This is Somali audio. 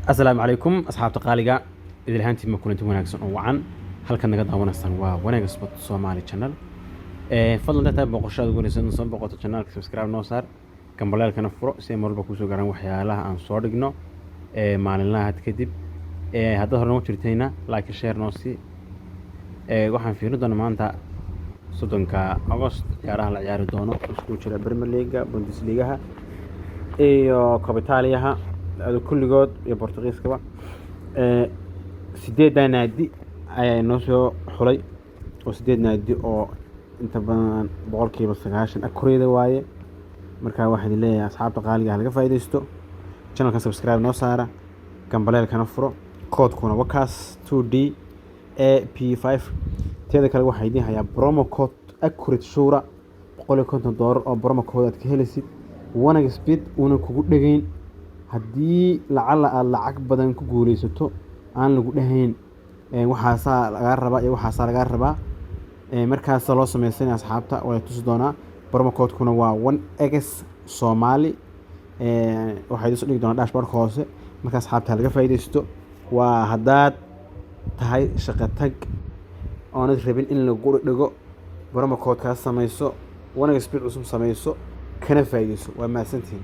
السلام عليكم أصحاب تقاليقة إذا الهانتي ما كنت وناكسن وعن هل كان نقدر ونستن وناقص بط سومالي channel فضلا ده تابع قشاد يقول إنسان نصب بقطة channel سبسكرايب نوصار كم بلال كان فرق سي مر بكوسو قرن وحيالها عن صورجنا مع الله هتكذب هذا هرنو ترتينا لايك شير نوسي waxaan fiirin doonaa maanta 30 August ciyaaraha la ciyaari doono isku jira Premier League, Bundesliga iyo Coppa Italia kulligood iyo Portugiiska sideed naadi ayaa noo soo xulay oo sideed naadi oo inta badan boqolkiiba 90 akureyda waaye marka waxaan leeyahay asxaabta qaaliga laga faa'iideysto channelka subscribe noo saara gambaleelkana furo koodkuna wakaas 2D AP5 teeda kale waxay idin hayaa promo code accurate shura $150 oo promo code aad ka helaysid wanaag speed una kugu dhageyn hadii lacag badan ku guuleysato aan lagu dhahayn waxaasa laga rabaa markaas loo sameeyay asxaabta way tusi doonaa promo code kuna waa 1x Somali waxay isoo dhigi doonaa dashboard hoose markaas asxaabta laga faa'iideysto waa hadaad tahay shaqo tag aanad rabin in lagu dhigo promo code ka sameeyso wanaag speed cusub sameeyso kana faa'iideyso waa maasantiin